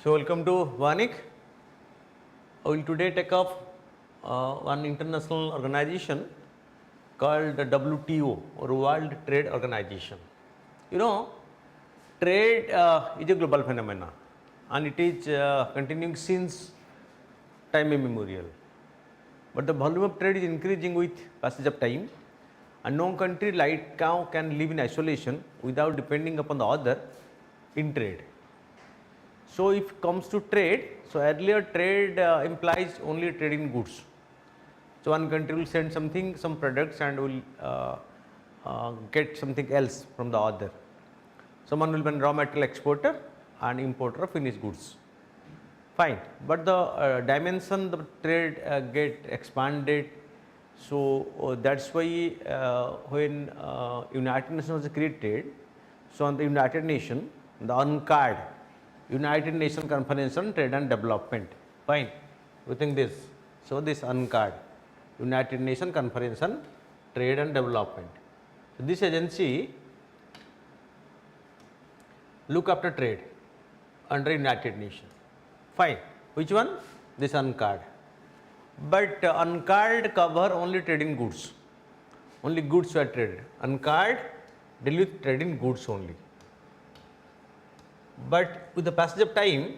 So, welcome to Vanik. I will today take up one international organization called the WTO or World Trade Organization. You know, trade is a global phenomenon and it is continuing since time immemorial. But the volume of trade is increasing with passage of time, and no country like now can live in isolation without depending upon the other in trade. So, if it comes to trade, so earlier trade implies only trade in goods. So, one country will send something, some products, and will get something else from the other. Someone will be a raw material exporter and importer of finished goods. Fine, but the dimension the trade get expanded. So, that is why when United Nations was created, so on the United Nations, the UNCTAD, United Nations Conference on Trade and Development. Fine, you think this. So, this UNCTAD, United Nations Conference on Trade and Development. So, this agency look after trade under United Nations. Fine, which one? This UNCTAD. But UNCTAD cover only trade in goods. Only goods were traded. UNCTAD deal with trade in goods only. But with the passage of time,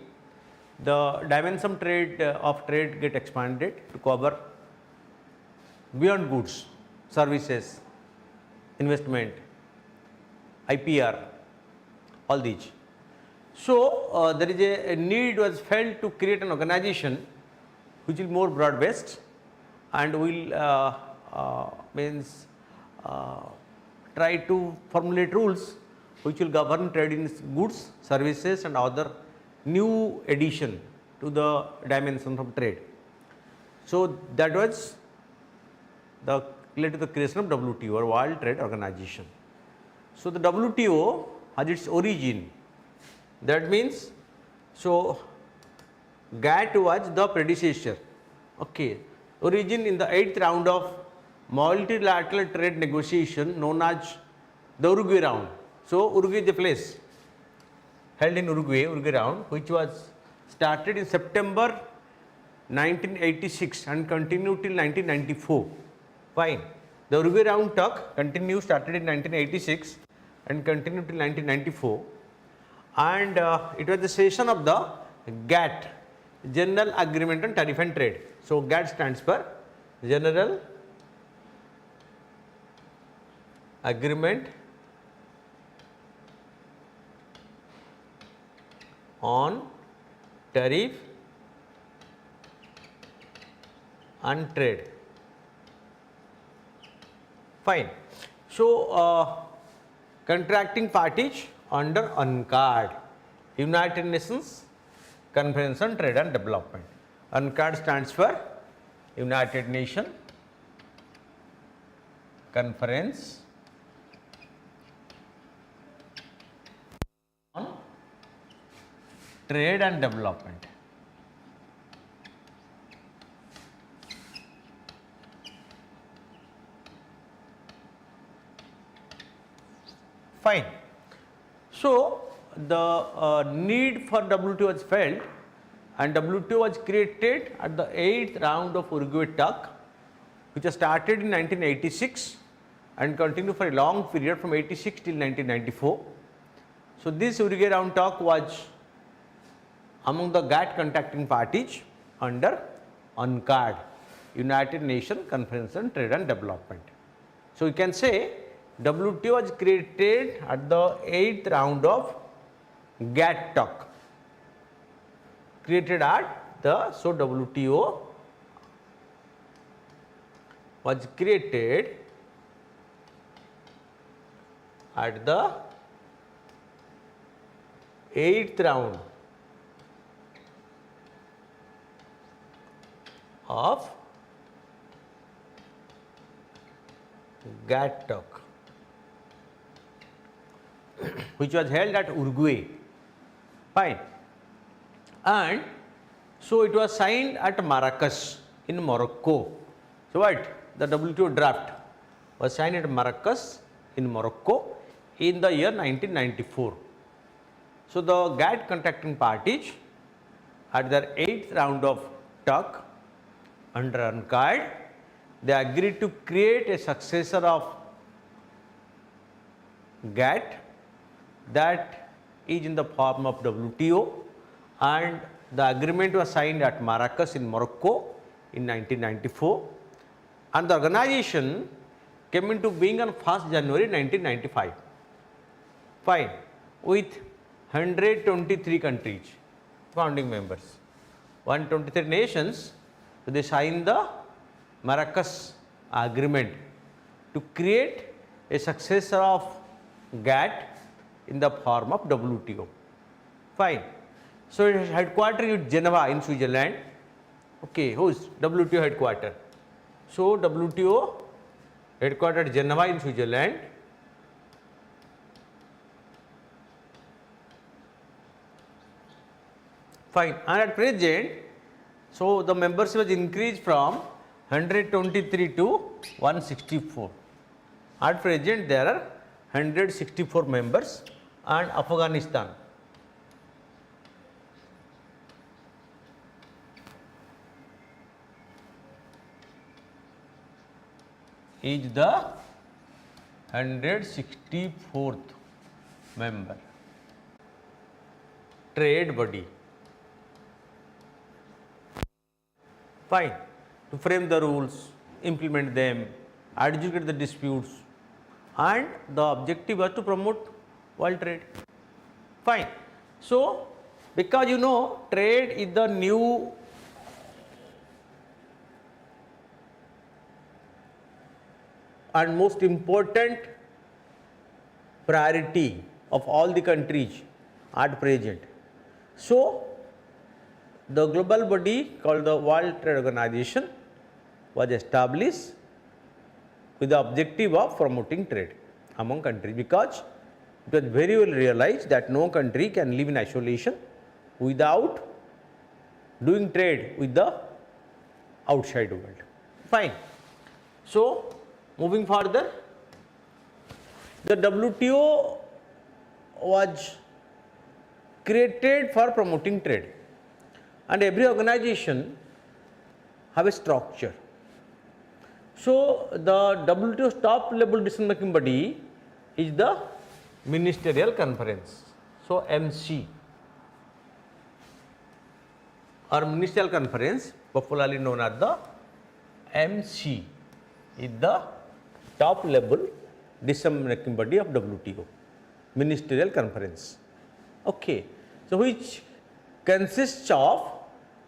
the dimension of trade get expanded to cover beyond goods, services, investment, IPR, all these. So, there is a need was felt to create an organization which will more broad based and will try to formulate rules which will govern trade in goods, services and other new addition to the dimension of trade. So, that was the led to the creation of WTO or World Trade Organization. So, the WTO has its origin, that means, so GATT was the predecessor, okay. Origin in the 8th round of multilateral trade negotiation known as the Uruguay round. So, Uruguay is the place held in Uruguay round, which was started in September 1986 and continued till 1994. Fine. The Uruguay round talk continued, started in 1986 and continued till 1994, and it was the session of the GATT, General Agreement on Tariff and Trade. So, GATT stands for General Agreement on Tariff and Trade. Fine. So, contracting parties under UNCTAD, United Nations Conference on Trade and Development. UNCTAD stands for United Nations Conference on Trade and Development. Fine. So, the need for WTO was felt and WTO was created at the 8th round of Uruguay talk, which was started in 1986 and continued for a long period from 86 till 1994. So, this Uruguay round talk was among the GATT contracting parties under UNCTAD, United Nations Conference on Trade and Development. So, you can say WTO was created at the 8th round of GATT talk, created at the, so WTO was created at the 8th round of GATT talk, which was held at Uruguay. Fine. And so, it was signed at Marrakesh in Morocco. So, what? The WTO draft was signed at Marrakesh in Morocco in the year 1994. So, the GATT contracting parties at the 8th round of talk under UNCTAD, they agreed to create a successor of GATT that is in the form of WTO, and the agreement was signed at Marrakesh in Morocco in 1994, and the organization came into being on 1st January 1995. Fine, with 123 countries, founding members, 123 nations. So they signed the Marrakesh agreement to create a successor of GATT in the form of WTO. Fine. So it is headquartered in Geneva in Switzerland. Okay, who is WTO headquarters? So WTO headquartered Geneva in Switzerland. Fine. And at present, so the membership has increased from 123 to 164. At present, there are 164 members, and Afghanistan is the 164th member. Trade body. Fine. To frame the rules, implement them, adjudicate the disputes, and the objective was to promote world trade. Fine. So, because you know trade is the new and most important priority of all the countries at present. So, the global body called the World Trade Organization was established with the objective of promoting trade among countries, because it was very well realized that no country can live in isolation without doing trade with the outside world. Fine. So, moving further, the WTO was created for promoting trade, and every organization have a structure. So, the WTO's top level decision making body is the Ministerial Conference. So, MC or Ministerial Conference, popularly known as the MC, is the top level decision making body of WTO, Ministerial Conference. Okay. So, which consists of,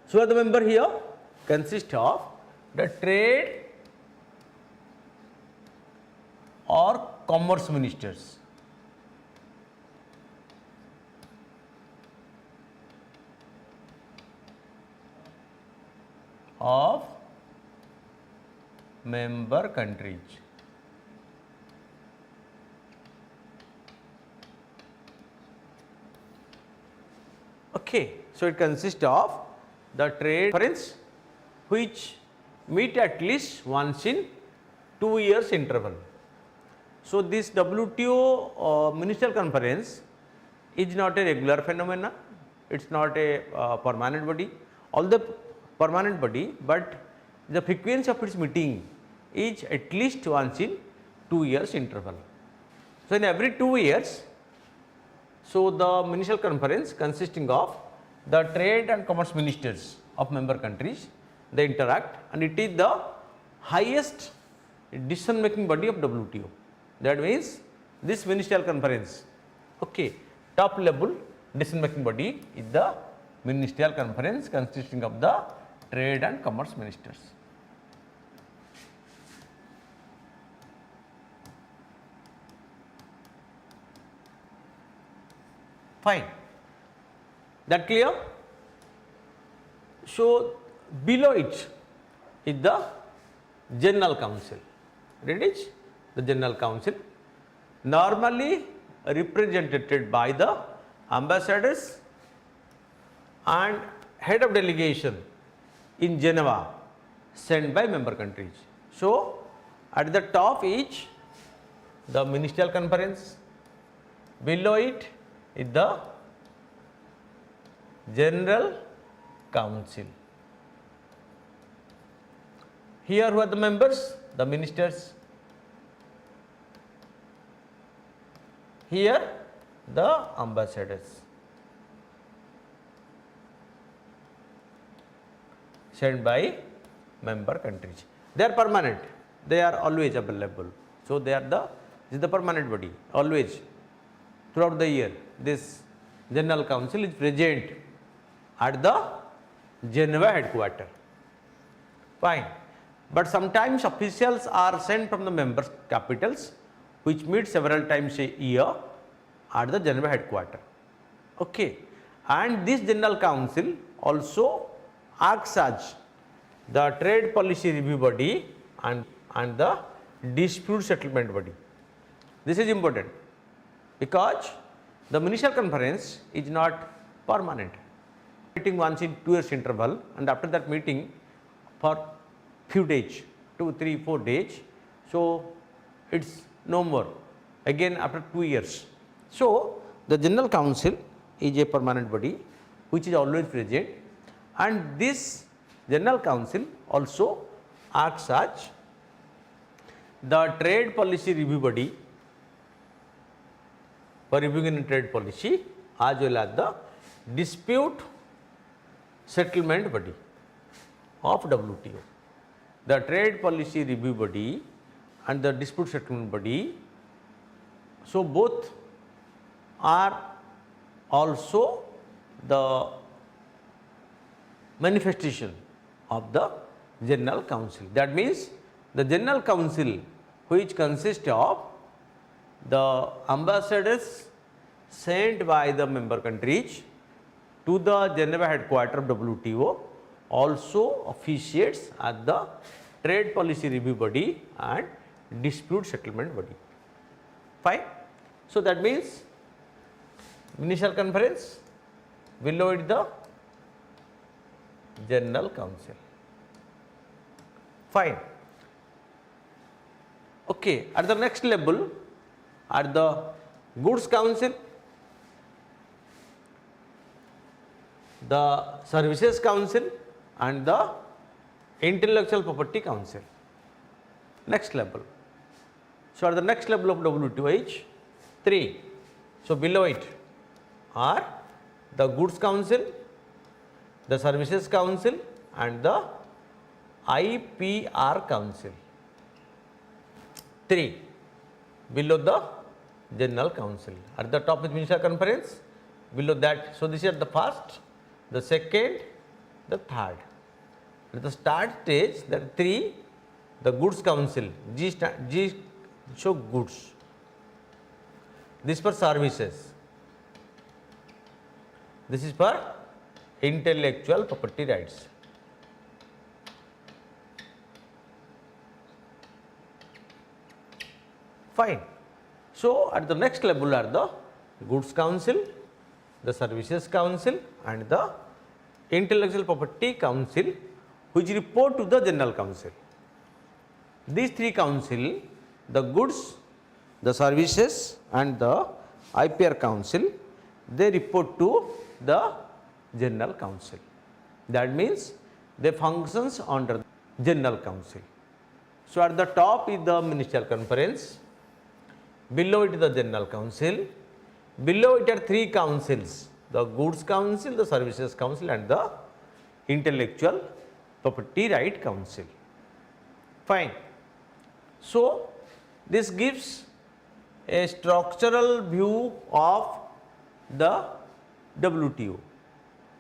so the member here consists of the trade or commerce ministers, of member countries. Okay. So, it consists of the trade conference which meet at least once in 2 years interval. So, this WTO Ministerial Conference is not a regular phenomena, it is not a permanent body, although permanent body, but the frequency of its meeting is at least once in 2 years interval. So, in every 2 years, so the Ministerial Conference consisting of the trade and commerce ministers of member countries, they interact, and it is the highest decision making body of WTO. That means this Ministerial Conference, okay, top level decision making body is the Ministerial Conference consisting of the trade and commerce ministers. Fine. That clear? So, below it is the General Council. It is the General Council, normally represented by the ambassadors and head of delegation in Geneva sent by member countries. So, at the top is the Ministerial Conference, below it is the General Council. Here who are the members? The ministers. Here the ambassadors sent by member countries. They are permanent, they are always available. So, they are this is the permanent body, always throughout the year. This General Council is present at the Geneva headquarters. Fine. But sometimes officials are sent from the member capitals, which meet several times a year at the Geneva headquarters. Okay. And this General Council also acts as the trade policy review body and the dispute settlement body. This is important because the Ministerial Conference is not permanent. Meeting once in 2 years interval, and after that meeting for few days, 2, 3, 4 days. So, it is no more again after 2 years. So, the General Council is a permanent body which is always present, and this General Council also acts as the trade policy review body for reviewing trade policy as well as the dispute settlement body of WTO. The trade policy review body and the dispute settlement body, so both are also the manifestation of the General Council. That means the General Council, which consists of the ambassadors sent by the member countries to the Geneva headquarters of WTO, also officiates as the trade policy review body and dispute settlement body. Fine. So, that means Ministerial Conference, below it the General Council. Fine. Okay. At the next level, at the Goods Council, the Services Council and the Intellectual Property Council. Next level. So, at the next level of WTO is 3. So, below it are the Goods Council, the Services Council and the IPR Council. 3 below the General Council. At the top is Ministerial Conference, below that. So, this is the first, the second, the third. At the start stage, there are 3, the Goods Council, G show goods, this for services, this is for intellectual property rights. Fine. So, at the next level are the Goods Council, the Services Council and the Intellectual Property Council, which report to the General Council. These 3 council, the Goods, the Services and the IPR Council, they report to the General Council. That means they functions under General Council. So, at the top is the Ministerial Conference, below it is the General Council, below it are 3 councils, the Goods Council, the Services Council and the Intellectual Property Right Council. Fine. So, this gives a structural view of the WTO.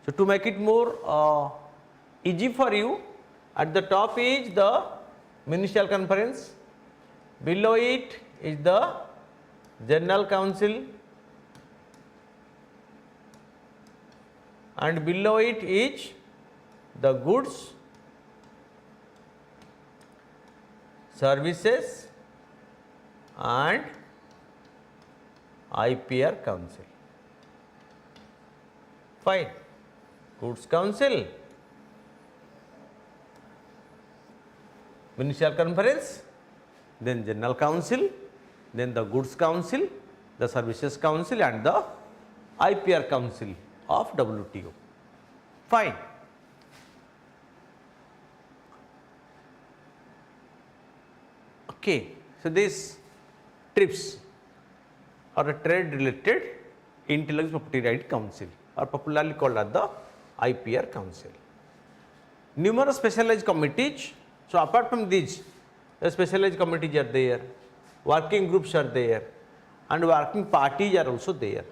So, to make it more easy for you, at the top is the Ministerial Conference, below it is the General Council and below it is the Goods, Services and IPR Council. Fine. Goods Council, Ministerial Conference, then General Council, then the Goods Council, the Services Council and the IPR Council of WTO. Fine. Okay. So, this TRIPS or a trade related intellectual property right council or popularly called as the IPR council. Numerous specialized committees. So, apart from these, the specialized committees are there, working groups are there, and working parties are also there.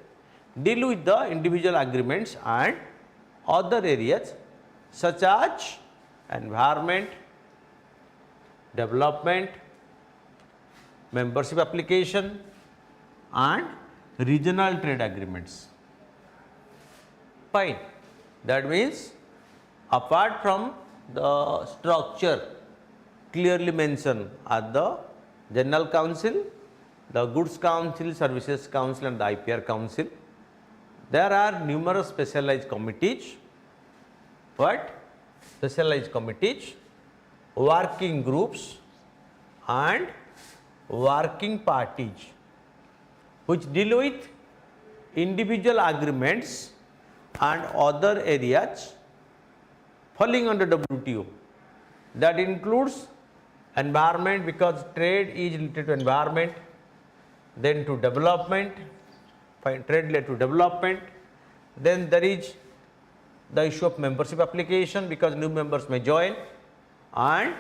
Deal with the individual agreements and other areas such as environment, development, membership application, and regional trade agreements. Fine. That means apart from the structure clearly mentioned at the General Council, the Goods Council, Services Council and the IPR Council, there are numerous specialized committees. What? Specialized committees, working groups and working parties which deal with individual agreements and other areas falling under WTO. That includes environment, because trade is related to environment, then to development, trade related to development, then there is the issue of membership application because new members may join, and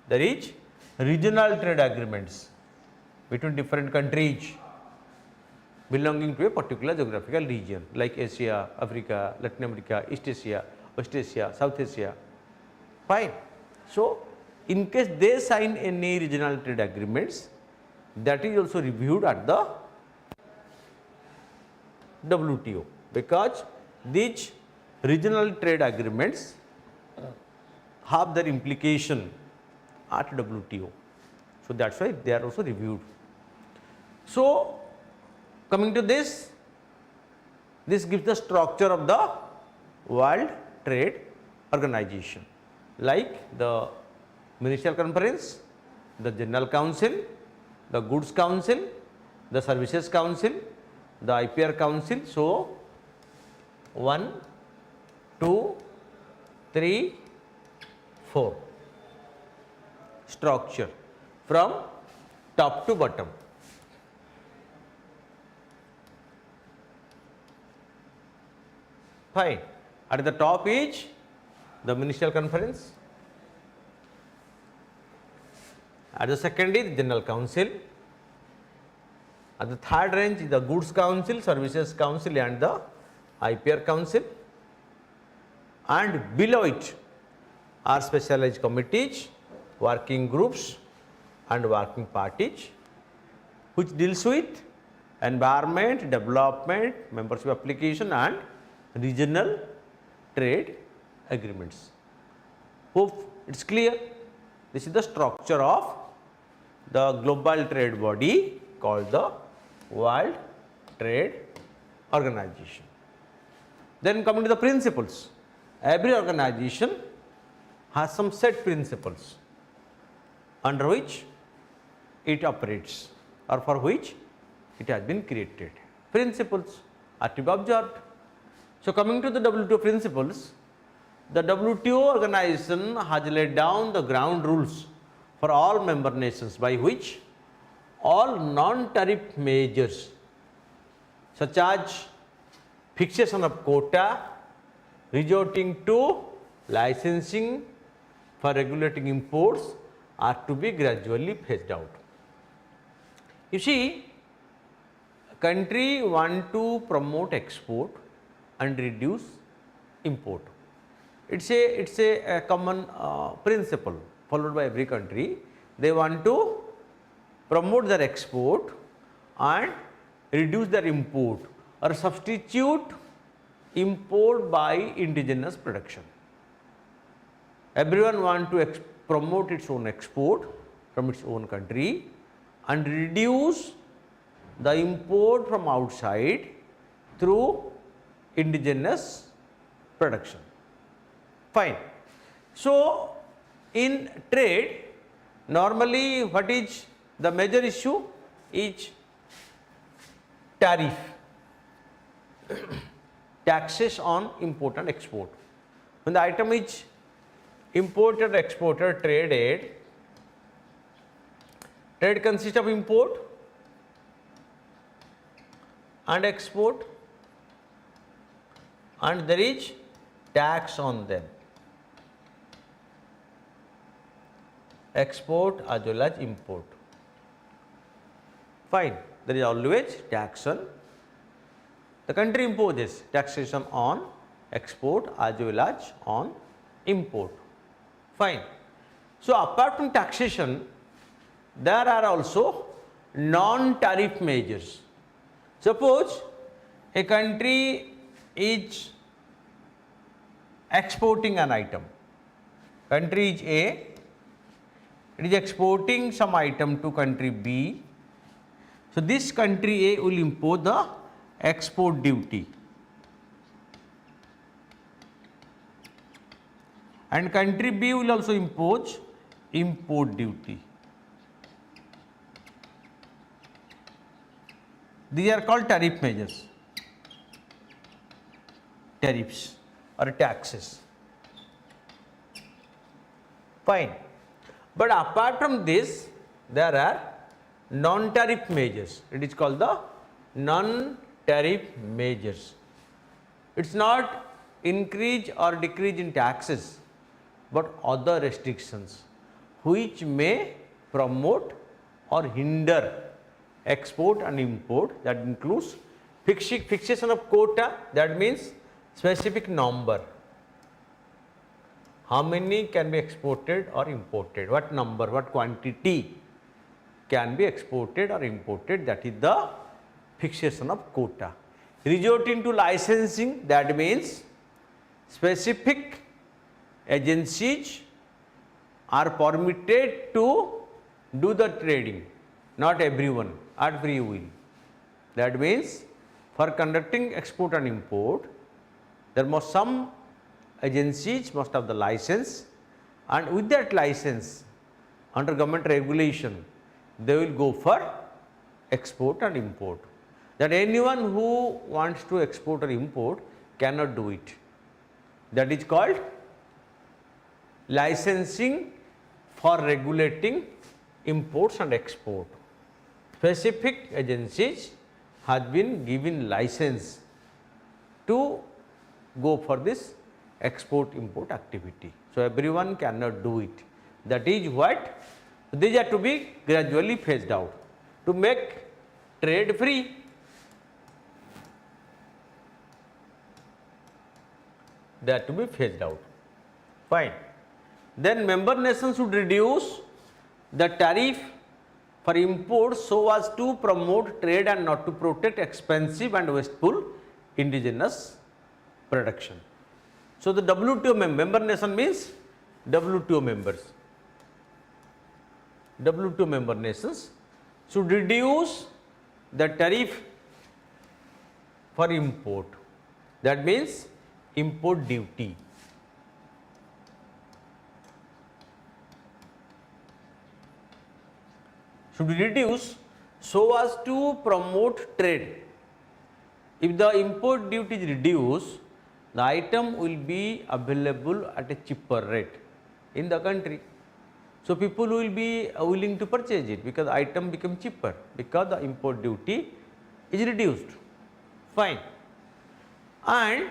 there is regional trade agreements between different countries belonging to a particular geographical region like Asia, Africa, Latin America, East Asia, West Asia, South Asia. Fine. So, in case they sign any regional trade agreements, that is also reviewed at the WTO, because these regional trade agreements have their implication at WTO. So, that is why they are also reviewed. So, coming to this gives the structure of the World Trade Organization, like the Ministerial Conference, the General Council, the Goods Council, the Services Council, the IPR Council. So, 1, 2, 3, 4 structure from top to bottom. Fine. At the top is the Ministerial Conference, at the second is General Council, at the third range is the Goods Council, Services Council and the IPR Council, and below it are specialized committees, working groups and working parties which deals with environment, development, membership application and regional trade agreements. Hope it is clear. This is the structure of the global trade body called the World Trade Organization. Then coming to the principles, every organization has some set principles under which it operates or for which it has been created. Principles are to be observed. So, coming to the WTO principles, the WTO organization has laid down the ground rules for all member nations by which all non-tariff measures such as fixation of quota, resorting to licensing for regulating imports are to be gradually phased out. You see, country want to promote export and reduce import. It's a common principle followed by every country. They want to promote their export and reduce their import or substitute import by indigenous production. Everyone want to promote its own export from its own country and reduce the import from outside through indigenous production. Fine. So, in trade, normally what is the major issue is tariff, taxes on import and export. When the item is imported, exported, traded, Trade consists of import and export, and there is tax on them. Export as well as import. Fine. There is always tax on. The country imposes taxation on export as well as on import. Fine. So, apart from taxation, there are also non-tariff measures. Suppose a country is exporting an item. Country is A, it is exporting some item to country B. So, this country A will impose the export duty, and country B will also impose import duty. These are called tariff measures, tariffs or taxes. Fine. But apart from this, there are non-tariff measures. It is called the non-tariff measures. It is not increase or decrease in taxes, but other restrictions which may promote or hinder export and import. That includes fixation of quota, that means specific number. How many can be exported or imported, what number, what quantity can be exported or imported, that is the fixation of quota. Resorting to licensing, that means specific agencies are permitted to do the trading, not everyone at free will. That means for conducting export and import, there must some agencies must have the license, and with that license under government regulation they will go for export and import. That anyone who wants to export or import cannot do it. That is called licensing for regulating imports and export. Specific agencies have been given license to go for this export import activity. So, everyone cannot do it. That is what these are to be gradually phased out to make trade free. They are to be phased out. Fine. Then member nations should reduce the tariff for imports so as to promote trade and not to protect expensive and wasteful indigenous production. So, the WTO member nation means WTO members. WTO member nations should reduce the tariff for import. That means import duty. Should be reduced so as to promote trade. If the import duty is reduced, the item will be available at a cheaper rate in the country. So, people will be willing to purchase it because item become cheaper because the import duty is reduced. Fine. And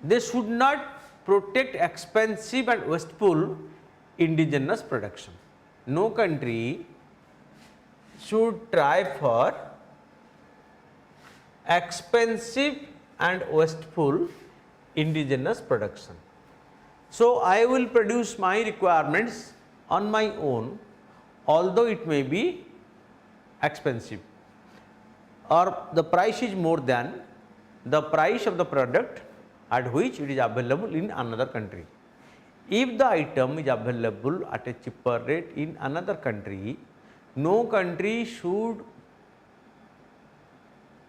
they should not protect expensive and wasteful indigenous production. No country should try for expensive and wasteful indigenous production. So, I will produce my requirements on my own, although it may be expensive or the price is more than the price of the product at which it is available in another country. If the item is available at a cheaper rate in another country, no country should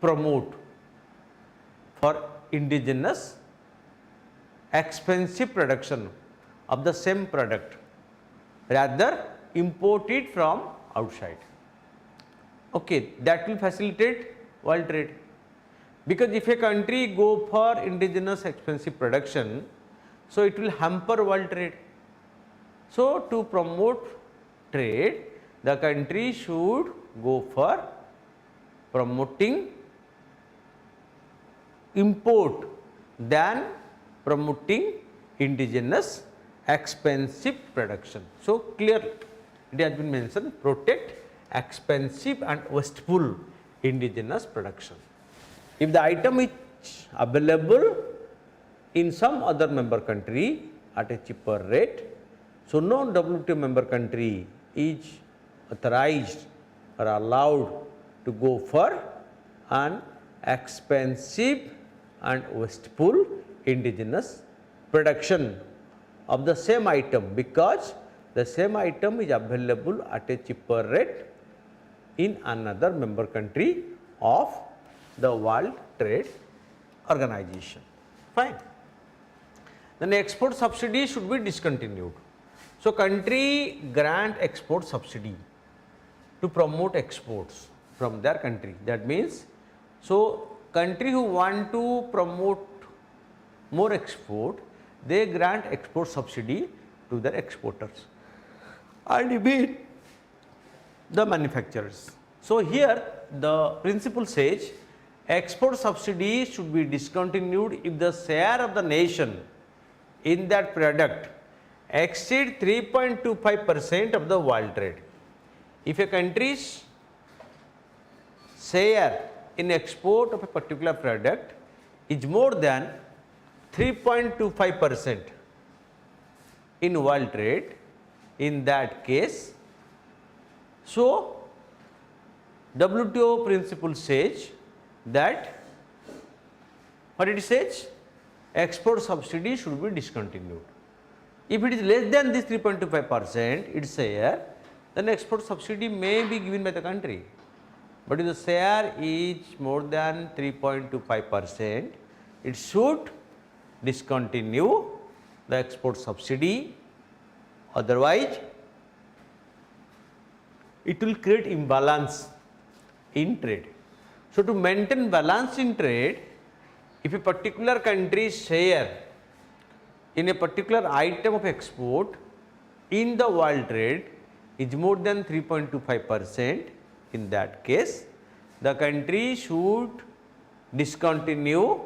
promote for indigenous expensive production of the same product, rather import it from outside. Okay, that will facilitate world trade, because if a country go for indigenous expensive production, so it will hamper world trade. So, to promote trade, the country should go for promoting import than promoting indigenous expensive production. So, clearly it has been mentioned, protect expensive and wasteful indigenous production. If the item is available in some other member country at a cheaper rate, so no WTO member country is authorized or allowed to go for an expensive and wasteful indigenous production of the same item, because the same item is available at a cheaper rate in another member country of the World Trade Organization. Fine. Then export subsidy should be discontinued. So, country grant export subsidy to promote exports from their country. That means, so country who want to promote more export, they grant export subsidy to their exporters and even the manufacturers. So, here the principle says export subsidy should be discontinued if the share of the nation in that product exceed 3.25% of the world trade. If a country's share in export of a particular product is more than 3.25% in world trade, in that case, so WTO principle says that what it says, export subsidy should be discontinued. If it is less than this 3.25% its share, then export subsidy may be given by the country. But if the share is more than 3.25%, it should discontinue the export subsidy, otherwise it will create imbalance in trade. So, to maintain balance in trade, if a particular country's share in a particular item of export in the world trade is more than 3.25%, in that case the country should discontinue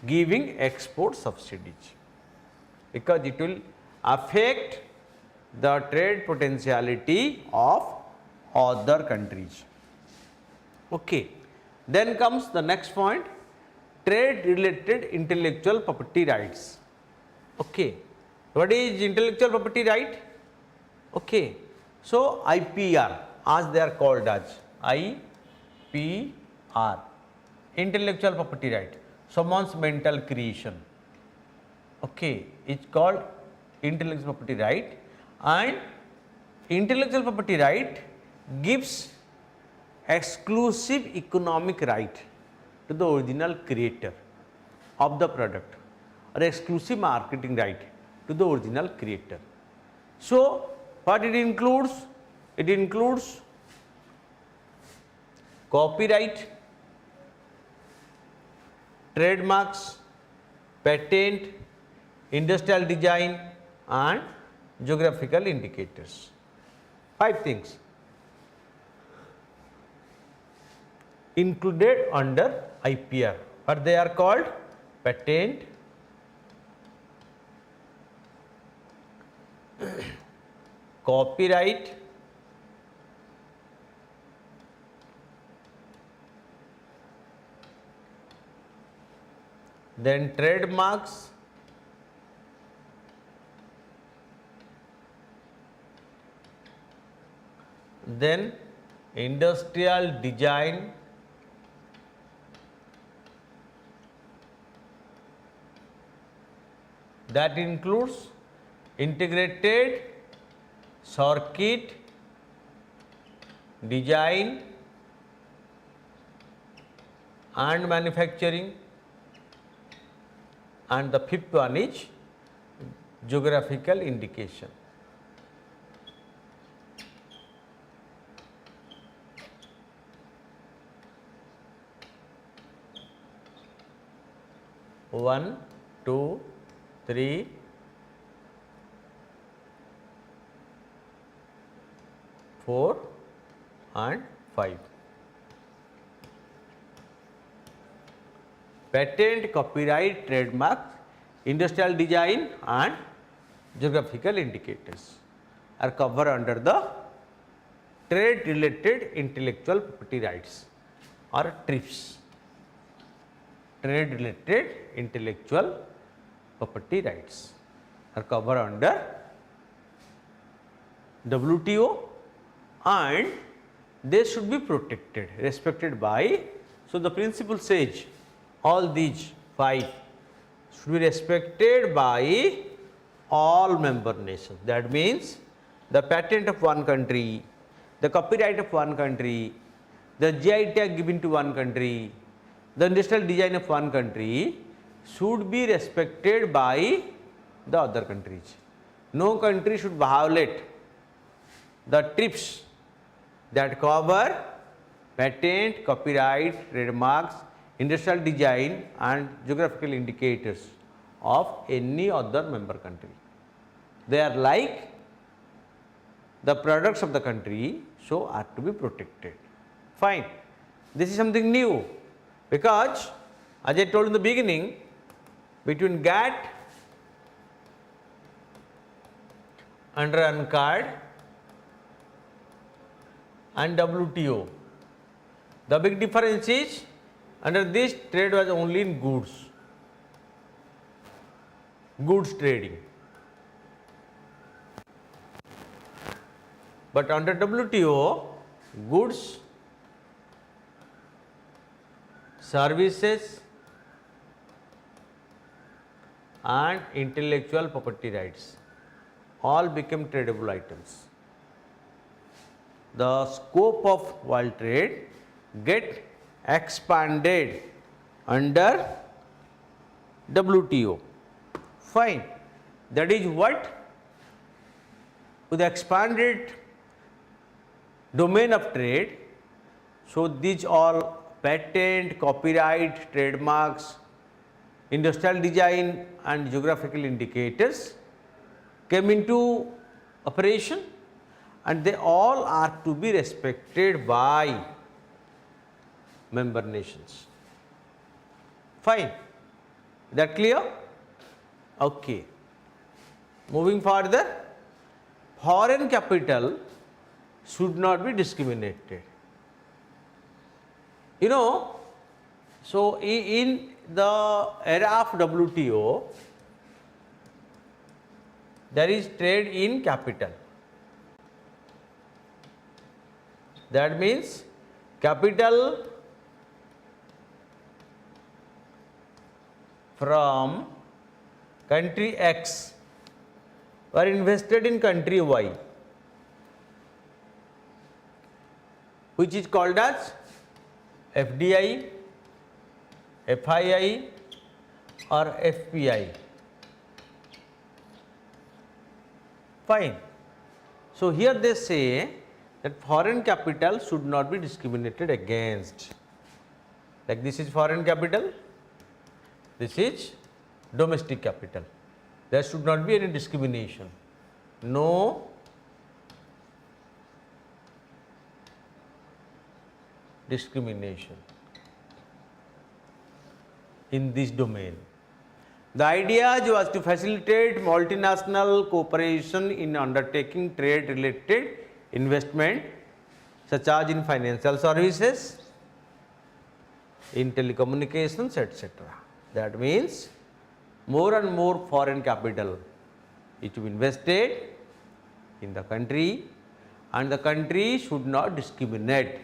giving export subsidies, because it will affect the trade potentiality of other countries. Okay. Then comes the next point, trade related intellectual property rights. Okay. What is intellectual property right? Okay. So, IPR, as they are called as IPR, intellectual property right, someone's mental creation, okay, it's called intellectual property right, and intellectual property right gives exclusive economic right to the original creator of the product, or exclusive marketing right to the original creator. So, what it includes? It includes copyright, trademarks, patent, industrial design and geographical indicators. 5 things included under IPR, but they are called patent, copyright, then trademarks, then industrial design, that includes integrated circuit design and manufacturing, and the 5th one is geographical indication. One, two, three, 4 and 5. Patent, copyright, trademark, industrial design and geographical indicators are covered under the trade related intellectual property rights or TRIPS. Trade related intellectual property rights are covered under WTO and they should be protected, respected by. So, the principle says all these 5 should be respected by all member nations. That means, the patent of one country, the copyright of one country, the GI tag given to one country, the industrial design of one country should be respected by the other countries. No country should violate the TRIPS that cover patent, copyright, trademarks, industrial design and geographical indicators of any other member country. They are like the products of the country, so are to be protected. Fine. This is something new because as I told in the beginning, between GATT under UNCTAD and WTO, the big difference is under this trade was only in goods trading, but under WTO goods, services and intellectual property rights all became tradable items. The scope of world trade get expanded under WTO. Fine. That is what, with the expanded domain of trade, so these all patent, copyright, trademarks, industrial design and geographical indicators came into operation and they all are to be respected by member nations. Fine. Is that clear? Okay. Moving further, foreign capital should not be discriminated. You know, so in the era of WTO, there is trade in capital. That means capital from country X were invested in country Y, which is called as FDI, FII or FPI. Fine. So, here they say that foreign capital should not be discriminated against. Like this is foreign capital, this is domestic capital. There should not be any discrimination. No discrimination in this domain. The idea was to facilitate multinational cooperation in undertaking trade related investment such as in financial services, in telecommunications, etc. That means more and more foreign capital is to be invested in the country and the country should not discriminate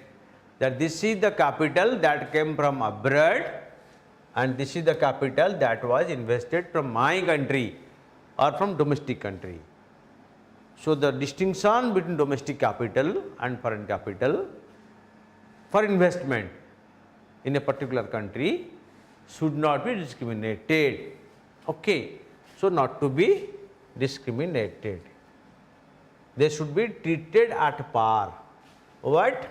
that this is the capital that came from abroad and this is the capital that was invested from my country or from domestic country. So, the distinction between domestic capital and foreign capital for investment in a particular country should not be discriminated. Okay. So, not to be discriminated. They should be treated at par. What?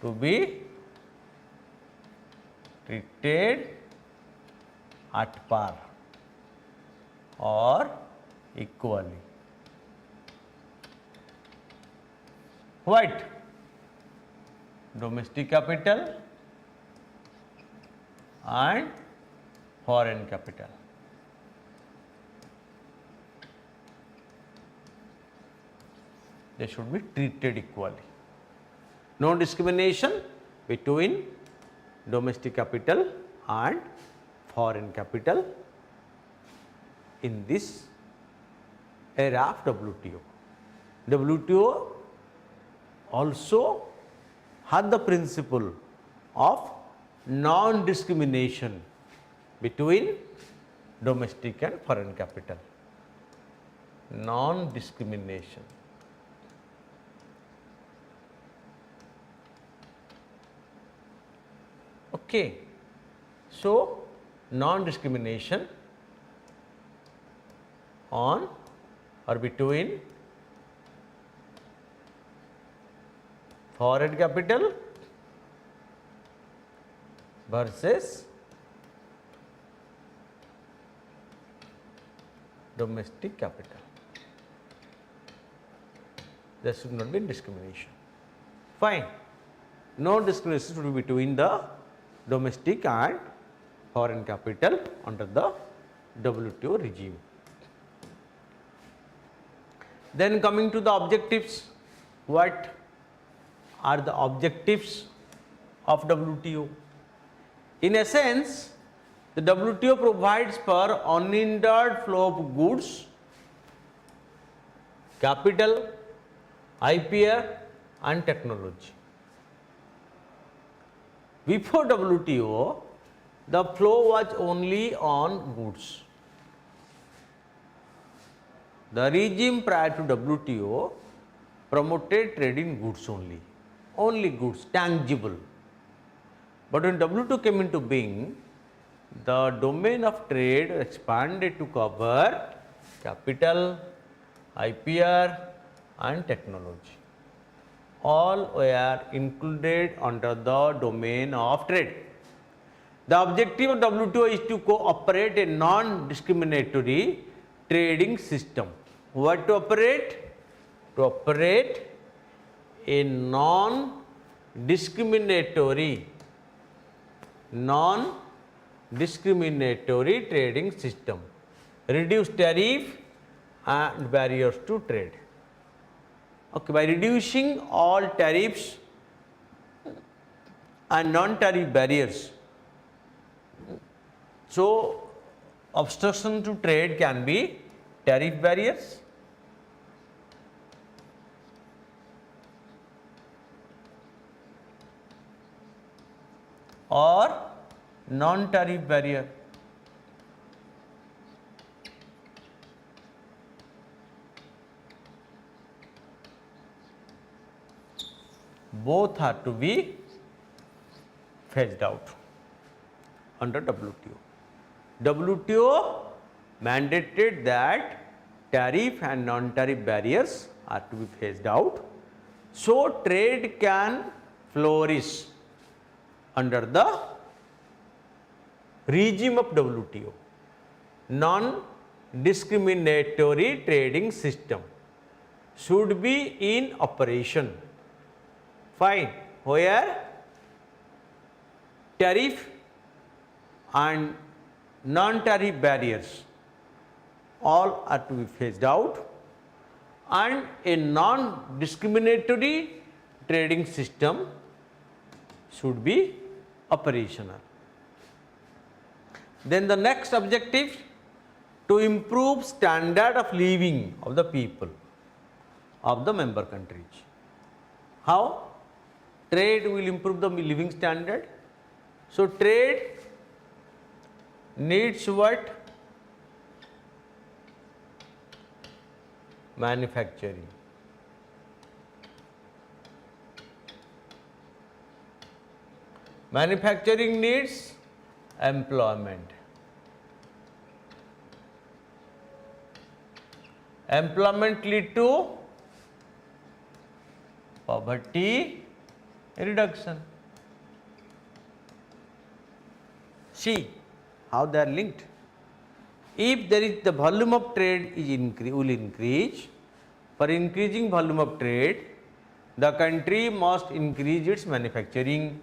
To be treated at par or equally. what? Domestic capital and foreign capital. They should be treated equally. No discrimination between domestic capital and foreign capital in this era of WTO. WTO also had the principle of non-discrimination between domestic and foreign capital. Non-discrimination. Okay. So, non-discrimination on or between foreign capital versus domestic capital. There should not be discrimination. Fine. No discrimination should be between the domestic and foreign capital under the WTO regime. Then coming to the objectives, what are the objectives of WTO? In essence, the WTO provides for unhindered flow of goods, capital, IPR and technology. Before WTO, the flow was only on goods. The regime prior to WTO promoted trade in goods only goods, tangible. But when WTO came into being, the domain of trade expanded to cover capital, IPR and technology. All were included under the domain of trade. The objective of WTO is to cooperate a non-discriminatory trading system. What to operate? To operate a non-discriminatory trading system. Reduce tariff and barriers to trade. Okay, by reducing all tariffs and non-tariff barriers, so obstruction to trade can be tariff barriers, or non-tariff barrier. Both are to be phased out under WTO. WTO mandated that tariff and non-tariff barriers are to be phased out, so trade can flourish under the regime of WTO. Non-discriminatory trading system should be in operation. Fine, where tariff and non-tariff barriers all are to be phased out and a non-discriminatory trading system should be operational. Then the next objective, to improve standard of living of the people of the member countries. How? Trade will improve the living standard. So trade needs what? Manufacturing. Manufacturing needs employment. Employment lead to poverty reduction. See how they are linked. If there is the volume of trade is will increase, for increasing volume of trade, the country must increase its manufacturing.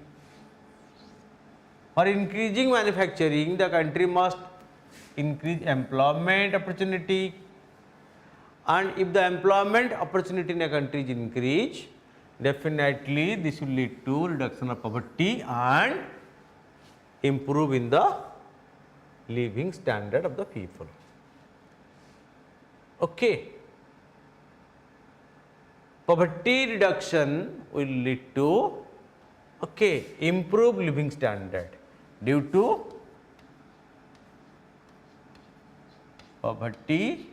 For increasing manufacturing, the country must increase employment opportunity, and if the employment opportunity in a country is increased, definitely this will lead to reduction of poverty and improve in the living standard of the people. Okay. Poverty reduction will lead to improved living standard due to poverty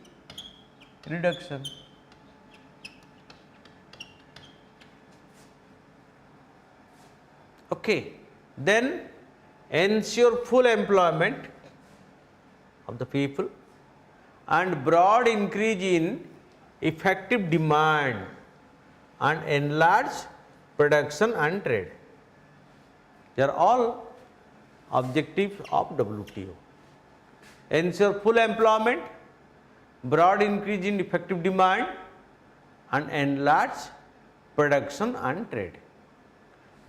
reduction. Okay. Then ensure full employment of the people and broad increase in effective demand and enlarge production and trade. They are all objectives of WTO. Ensure full employment, broad increase in effective demand and enlarge production and trade.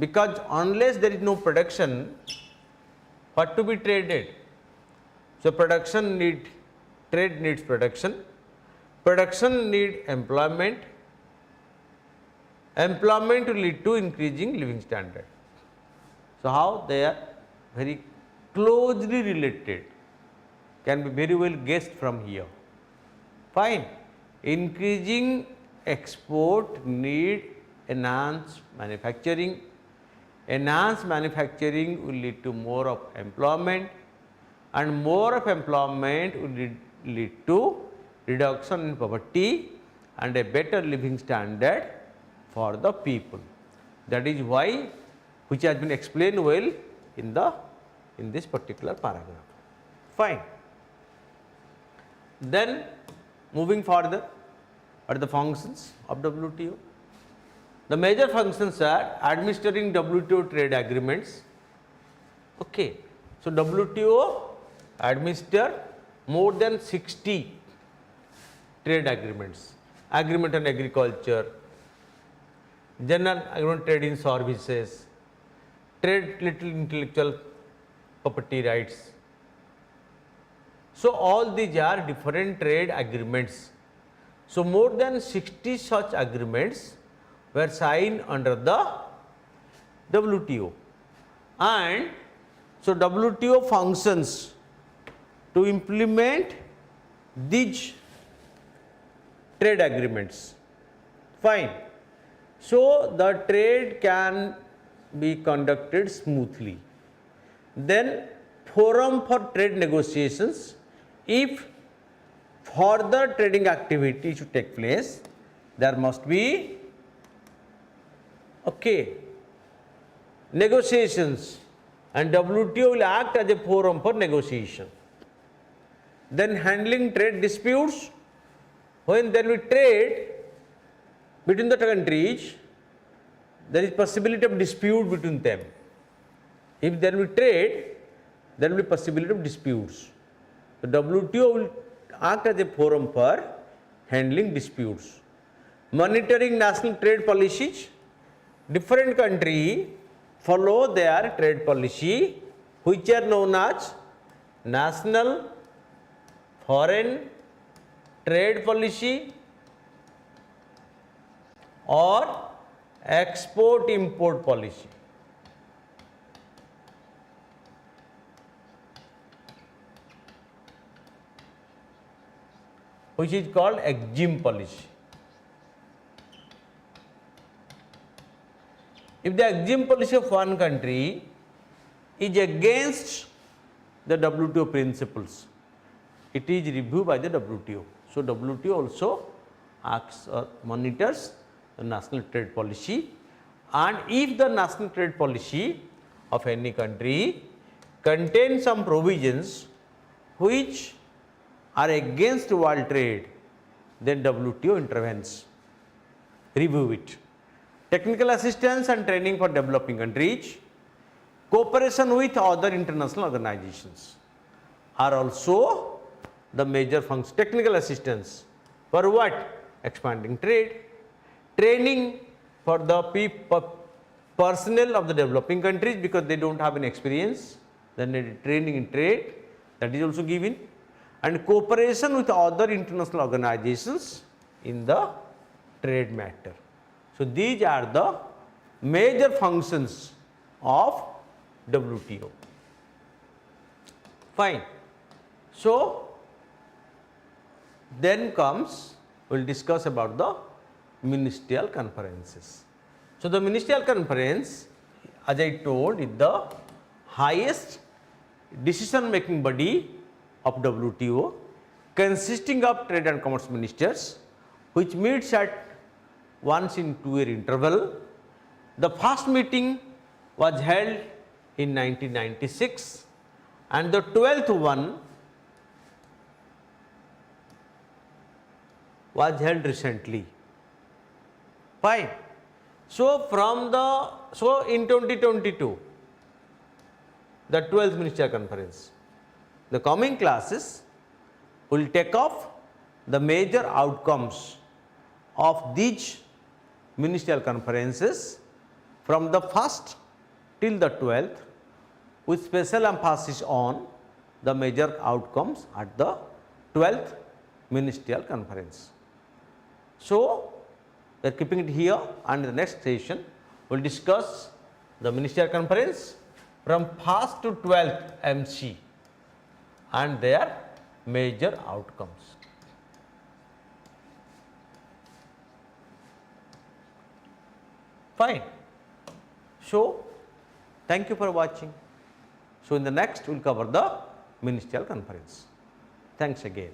Because unless there is no production, what to be traded? So trade needs production, production needs employment, employment will lead to increasing living standard. So how they are very closely related, can be very well guessed from here. Fine. Increasing export need enhanced manufacturing. Enhanced manufacturing will lead to more of employment, and more of employment will lead to reduction in poverty and a better living standard for the people. That is why, which has been explained well in this particular paragraph. Fine. Then moving further, what are the functions of WTO? The major functions are administering WTO trade agreements. Okay. So WTO administer more than 60 trade agreements. Agreement on agriculture, general agreement trade in services, trade little intellectual property rights. So all these are different trade agreements. So more than 60 such agreements were signed under the WTO, and so WTO functions to implement these trade agreements. Fine. So the trade can be conducted smoothly. Then forum for trade negotiations. If further trading activity should take place, there must be negotiations, and WTO will act as a forum for negotiation. Then handling trade disputes. When there will be trade between the countries, there is possibility of dispute between them. If there will be trade, there will be possibility of disputes. The WTO will act as a forum for handling disputes. Monitoring national trade policies. Different countries follow their trade policy, which are known as national, foreign trade policy or export-import policy. Which is called EXIM policy. If the EXIM policy of one country is against the WTO principles, it is reviewed by the WTO. So WTO also acts or monitors the national trade policy, and if the national trade policy of any country contains some provisions which are against world trade, then WTO intervenes, review it. Technical assistance and training for developing countries, cooperation with other international organizations are also the major functions. Technical assistance for what? Expanding trade. Training for the personnel of the developing countries because they do not have any experience, then training in trade, that is also given, and cooperation with other international organizations in the trade matter. So, these are the major functions of WTO. Fine. So, then comes, we will discuss about the ministerial conferences. So, the ministerial conference, as I told, is the highest decision making body of WTO, consisting of trade and commerce ministers, which meets at once in 2-year interval. The first meeting was held in 1996 and the 12th one was held recently. Fine. So, in 2022, the 12th Ministerial Conference, the coming classes will take off the major outcomes of these Ministerial Conferences from the 1st till the 12th, with special emphasis on the major outcomes at the 12th Ministerial Conference. So, we are keeping it here, and in the next session we will discuss the Ministerial Conference from 1st to 12th MC and their major outcomes. Fine. So, thank you for watching. So, in the next we will cover the Ministerial Conference. Thanks again.